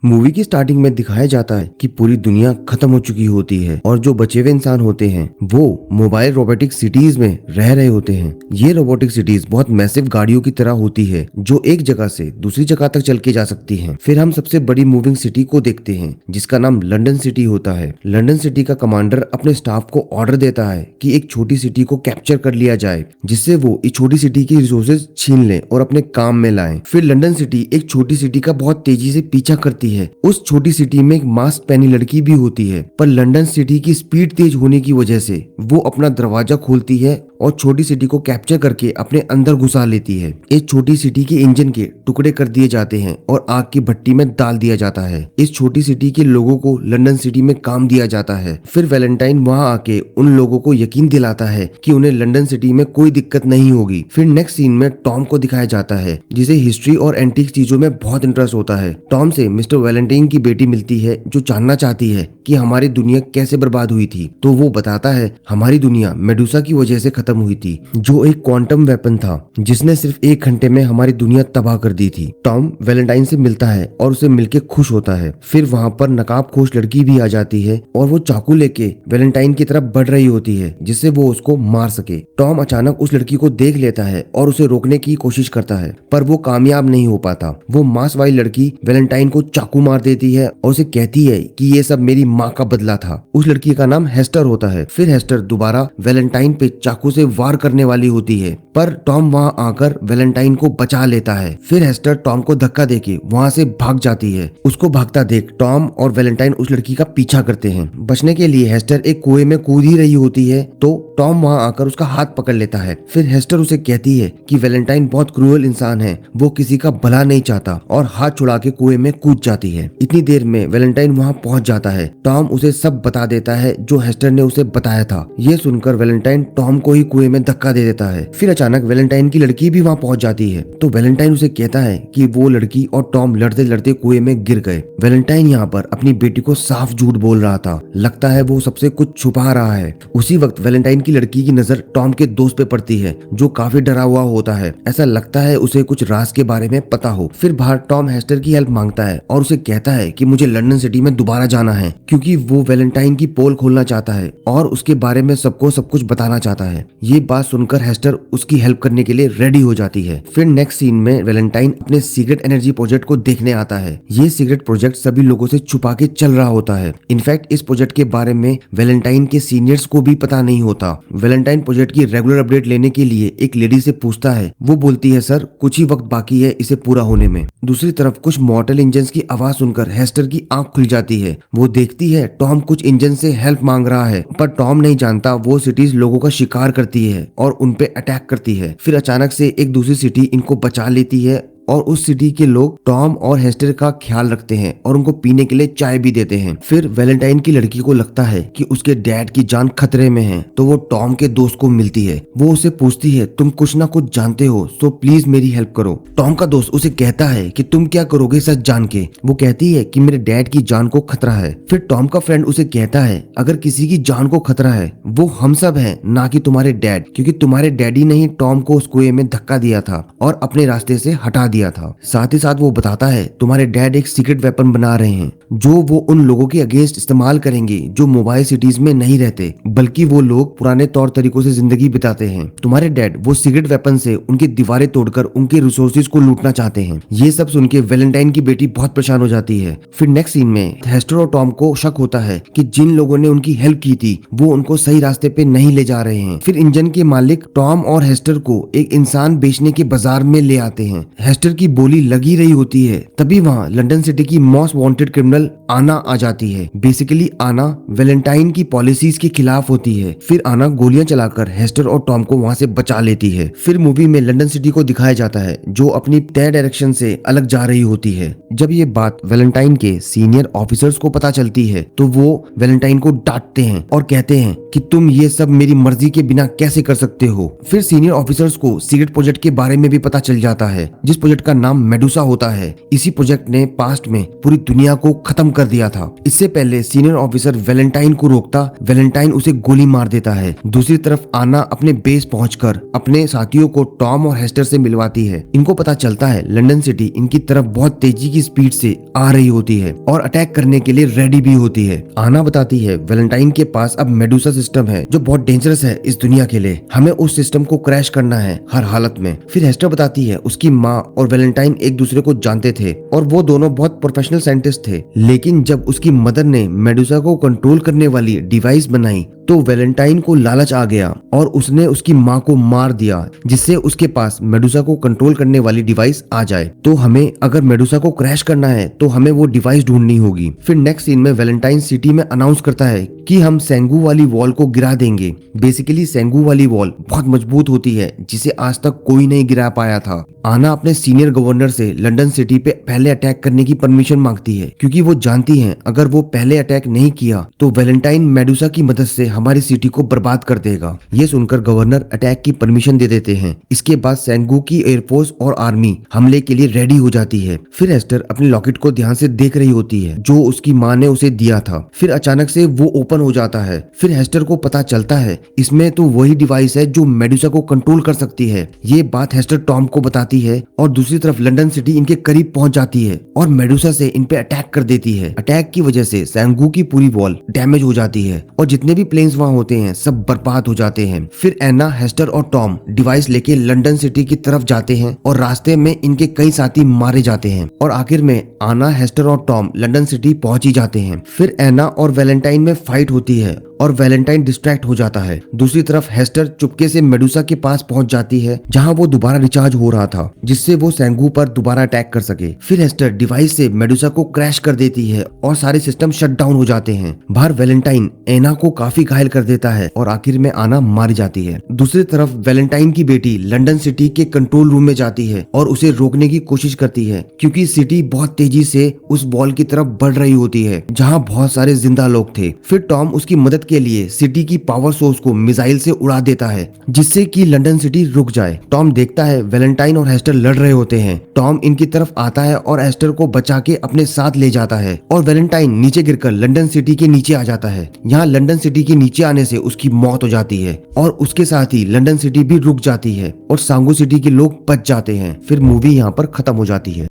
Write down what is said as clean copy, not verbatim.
Movie की starting में दिखाया जाता है कि पूरी दुनिया खत्म हो चुकी होती है और जो बचे हुए इंसान होते हैं वो मोबाइल रोबोटिक सिटीज में रह रहे होते हैं। ये रोबोटिक सिटीज बहुत मैसिव गाड़ियों की तरह होती है जो एक जगह से दूसरी जगह तक चल के जा सकती हैं। फिर हम सबसे बड़ी मूविंग सिटी को देखते हैं जिसका नाम लंदन सिटी होता है। लंदन सिटी का कमांडर अपने स्टाफ को ऑर्डर देता है कि एक छोटी सिटी को कैप्चर कर लिया जाए जिससे वो इस छोटी सिटी की रिसोर्सेज छीन लें और अपने काम में लाएं। फिर लंदन सिटी एक छोटी सिटी का बहुत तेजी से पीछा करती है। उस छोटी सिटी में एक मास्क पहनी लड़की भी होती है, पर लंदन सिटी की स्पीड तेज होने की वजह से वो अपना दरवाजा खोलती है और छोटी सिटी को कैप्चर करके अपने अंदर घुसा लेती है। इस छोटी सिटी के इंजन के टुकड़े कर दिए जाते हैं और आग की भट्टी में डाल दिया जाता है। इस छोटी सिटी के लोगों को लंदन सिटी में काम दिया जाता है। फिर वैलेंटाइन वहां आके उन लोगों को यकीन दिलाता है कि उन्हें लंदन सिटी में कोई दिक्कत नहीं होगी। फिर नेक्स्ट सीन में टॉम को दिखाया जाता है जिसे हिस्ट्री और एंटीक चीजों में बहुत इंटरेस्ट होता है। टॉम से मिस्टर वैलेंटाइन की बेटी मिलती है जो जानना चाहती है कि हमारी दुनिया कैसे बर्बाद हुई थी। तो वो बताता है हमारी दुनिया मेडुसा की वजह से खत्म हुई थी जो एक क्वांटम वेपन था जिसने सिर्फ 1 घंटे में हमारी दुनिया तबाह कर दी थी। टॉम वैलेंटाइन से मिलता है और उसे मिलके खुश होता है। फिर वहाँ पर नकाबपोश लड़की भी आ जाती है और वो चाकू लेके वैलेंटाइन की तरफ बढ़ रही होती है जिससे वो उसको मार सके। टॉम अचानक उस लड़की को देख लेता है और उसे रोकने की कोशिश करता है पर वो कामयाब नहीं हो पाता। वो मांस वाली लड़की वैलेंटाइन को चाकू मार देती है और उसे कहती है कि ये सब मेरी माँ का बदला था। उस लड़की का नाम हेस्टर होता है। फिर हेस्टर दोबारा वैलेंटाइन पे चाकू से वार करने वाली होती है पर टॉम वहां आकर वैलेंटाइन को बचा लेता है। फिर हेस्टर टॉम को धक्का देके वहां से भाग जाती है। उसको भागता देख टॉम और वैलेंटाइन उस लड़की का पीछा करते हैं। बचने के लिए हेस्टर एक कुएं में कूद ही रही होती है तो टॉम वहां आकर उसका हाथ पकड़ लेता है। फिर हेस्टर उसे कहती है कि वैलेंटाइन बहुत क्रूअल इंसान है, वो किसी का भला नहीं चाहता और हाथ छुड़ा के कुएं में कूद जाती है। इतनी देर में वैलेंटाइन वहां पहुंच जाता है। टॉम उसे सब बता देता है जो हेस्टर ने उसे बताया था। ये सुनकर वैलेंटाइन टॉम को ही कुएं में धक्का दे देता है। फिर अचानक वैलेंटाइन की लड़की भी वहां पहुंच जाती है तो वैलेंटाइन उसे कहता है कि वो लड़की और टॉम लड़ते लड़ते कुएं में गिर गए। वैलेंटाइन यहाँ पर अपनी बेटी को साफ झूठ बोल रहा था। लगता है वो सबसे कुछ छुपा रहा है। उसी वक्त वैलेंटाइन की लड़की की नजर टॉम के दोस्त पे पड़ती है जो काफी डरा हुआ होता है। ऐसा लगता है उसे कुछ राज के बारे में पता हो। फिर बाहर टॉम हेस्टर की हेल्प मांगता है और उसे कहता है कि मुझे लंदन सिटी में दोबारा जाना है क्योंकि वो वैलेंटाइन की पोल खोलना चाहता है और उसके बारे में सबको सब कुछ बताना चाहता है। ये बात सुनकर हेस्टर उसकी हेल्प करने के लिए रेडी हो जाती है। फिर नेक्स्ट सीन में वैलेंटाइन अपने सीक्रेट एनर्जी प्रोजेक्ट को देखने आता है। ये सीक्रेट प्रोजेक्ट सभी लोगों से छुपा के चल रहा होता है। इनफैक्ट इस प्रोजेक्ट के बारे में वैलेंटाइन के सीनियर्स को भी पता नहीं होता। वैलेंटाइन प्रोजेक्ट की रेगुलर अपडेट लेने के लिए एक लेडी से पूछता है। वो बोलती है सर कुछ ही वक्त बाकी है इसे पूरा होने में। दूसरी तरफ कुछ मॉर्टल इंजन की आवाज सुनकर हेस्टर की आंख खुल जाती है। वो देखती है टॉम कुछ इंजन से हेल्प मांग रहा है पर टॉम नहीं जानता वो सिटीज लोगों का शिकार करती है और उनपे अटैक करती है। फिर अचानक से एक दूसरी सिटी इनको बचा लेती है और उस सिटी के लोग टॉम और हेस्टर का ख्याल रखते हैं और उनको पीने के लिए चाय भी देते हैं। फिर वैलेंटाइन की लड़की को लगता है कि उसके डैड की जान खतरे में है तो वो टॉम के दोस्त को मिलती है। वो उसे पूछती है तुम कुछ ना कुछ जानते हो सो प्लीज मेरी हेल्प करो। टॉम का दोस्त उसे कहता है कि तुम क्या करोगे सच जान के। वो कहती है कि मेरे डैड की जान को खतरा है। फिर टॉम का फ्रेंड उसे कहता है अगर किसी की जान को खतरा है वो हम सब है ना कि तुम्हारे डैड, क्योंकि तुम्हारे डैडी ने ही टॉम को उस कुएं में धक्का दिया था और अपने रास्ते से हटा दिया था। साथ ही साथ वो बताता है तुम्हारे डैड एक सीक्रेट वेपन बना रहे हैं जो वो उन लोगों के अगेंस्ट इस्तेमाल करेंगे जो मोबाइल सिटीज में नहीं रहते बल्कि वो लोग पुराने तौर तरीकों से जिंदगी बिताते हैं। तुम्हारे डैड वो सीक्रेट वेपन से उनकी दीवारें तोड़कर उनके रिसोर्सेज को लूटना चाहते हैं। ये सब सुन के वैलेंटाइन की बेटी बहुत परेशान हो जाती है। फिर नेक्स्ट सीन में हेस्टर और टॉम को शक होता है कि जिन लोगों ने उनकी हेल्प की थी वो उनको सही रास्ते पे नहीं ले जा रहे हैं। फिर इंजन के मालिक टॉम और हेस्टर को एक इंसान बेचने के बाजार में ले आते हैं। हेस्टर की बोली लगी रही होती है तभी वहाँ लंदन सिटी की मोस्ट वांटेड क्रिमिनल आना आ जाती है। बेसिकली आना वैलेंटाइन की पॉलिसीज के खिलाफ होती है। फिर आना गोलियां चलाकर हेस्टर और टॉम को वहाँ से बचा लेती है। फिर मूवी में लंदन सिटी को दिखाया जाता है जो अपनी तय डायरेक्शन से अलग जा रही होती है। जब ये बात वैलेंटाइन के सीनियर ऑफिसर्स को पता चलती है तो वो वैलेंटाइन को डांटते हैं और कहते हैं कि तुम ये सब मेरी मर्जी के बिना कैसे कर सकते हो। फिर सीनियर ऑफिसर्स को सीक्रेट प्रोजेक्ट के बारे में भी पता चल जाता है जिस प्रोजेक्ट का नाम मेडुसा होता है। इसी प्रोजेक्ट ने पास्ट में पूरी दुनिया को खत्म कर दिया था। इससे पहले सीनियर ऑफिसर वैलेंटाइन को रोकता, वैलेंटाइन उसे गोली मार देता है। दूसरी तरफ आना अपने बेस पहुंचकर अपने साथियों को टॉम और हेस्टर से मिलवाती है। इनको पता चलता है लंदन सिटी इनकी तरफ बहुत तेजी की स्पीड से आ रही होती है और अटैक करने के लिए रेडी भी होती है। आना बताती है वैलेंटाइन के पास अब मेडुसा सिस्टम है जो बहुत डेंजरस है इस दुनिया के लिए, हमें उस सिस्टम को क्रैश करना है हर हालत में। फिर हेस्टर बताती है उसकी माँ और वैलेंटाइन एक दूसरे को जानते थे और वो दोनों बहुत प्रोफेशनल साइंटिस्ट थे, लेकिन जब उसकी मदर ने मेडुसा को कंट्रोल करने वाली डिवाइस बनाई तो वैलेंटाइन को लालच आ गया और उसने उसकी माँ को मार दिया, जिससे उसके पास मेडुसा को कंट्रोल करने वाली डिवाइस आ जाए। तो हमें अगर मेडुसा को क्रैश करना है तो हमें वो डिवाइस ढूंढनी होगी। फिर नेक्स्ट सीन में वैलेंटाइन सिटी में अनाउंस करता है कि हम सेंगू वाली वॉल को गिरा देंगे। बेसिकली सेंगू वाली वॉल बहुत मजबूत होती है जिसे आज तक कोई नहीं गिरा पाया था। आना अपने सीनियर गवर्नर से लंदन सिटी पे पहले अटैक करने की परमिशन मांगती है क्योंकि वो जानती है अगर वो पहले अटैक नहीं किया तो वैलेंटाइन मेडुसा की मदद से हमारी सिटी को बर्बाद कर देगा। ये सुनकर गवर्नर अटैक की परमिशन दे देते हैं। इसके बाद सेंगू की एयरफोर्स और आर्मी हमले के लिए रेडी हो जाती है। फिर एस्टर अपने लॉकेट को ध्यान से देख रही होती है जो उसकी माँ ने उसे दिया था। फिर अचानक से वो ओपन हो जाता है। फिर हेस्टर को पता चलता है इसमें तो वही डिवाइस है जो मेडुसा को कंट्रोल कर सकती है। ये बात हेस्टर टॉम को बताती है और दूसरी तरफ लंदन सिटी इनके करीब पहुंच जाती है और मेडुसा से इन पे अटैक कर देती है। अटैक की वजह से सेंगू की पूरी वॉल डैमेज हो जाती है और जितने भी प्लेन्स वहां होते हैं सब बर्बाद हो जाते हैं। फिर एना, हेस्टर और टॉम डिवाइस लेके लंदन सिटी की तरफ जाते हैं और रास्ते में इनके कई साथी मारे जाते हैं और आखिर में आना, हेस्टर और टॉम लंदन सिटी पहुंच ही जाते हैं। फिर एना और वैलेंटाइन में फाइट होती है और वैलेंटाइन डिस्ट्रैक्ट हो जाता है। दूसरी तरफ हेस्टर चुपके से मेडुसा के पास पहुंच जाती है जहां वो दोबारा रिचार्ज हो रहा था जिससे वो सेंगू पर दोबारा अटैक कर सके। फिर हेस्टर डिवाइस से मेडुसा को क्रैश कर देती है और सारे सिस्टम शट डाउन हो जाते हैं। बाहर वैलेंटाइन एना को काफी घायल कर देता है और आखिर में आना मारी जाती है। दूसरी तरफ वैलेंटाइन की बेटी लंदन सिटी के कंट्रोल रूम में जाती है और उसे रोकने की कोशिश करती है क्योंकि सिटी बहुत तेजी से उस बॉल की तरफ बढ़ रही होती है जहां बहुत सारे जिंदा लोग थे। फिर टॉम उसकी मदद के लिए सिटी की पावर सोर्स को मिसाइल से उड़ा देता है जिससे कि लंदन सिटी रुक जाए। टॉम देखता है वैलेंटाइन और हेस्टर लड़ रहे होते हैं। टॉम इनकी तरफ आता है और हेस्टर को बचा के अपने साथ ले जाता है और वैलेंटाइन नीचे गिरकर लंदन सिटी के नीचे आ जाता है। यहाँ लंदन सिटी के नीचे आने से उसकी मौत हो जाती है और उसके साथ ही लंदन सिटी भी रुक जाती है और सांगू सिटी के लोग बच जाते हैं। फिर मूवी यहाँ पर खत्म हो जाती है।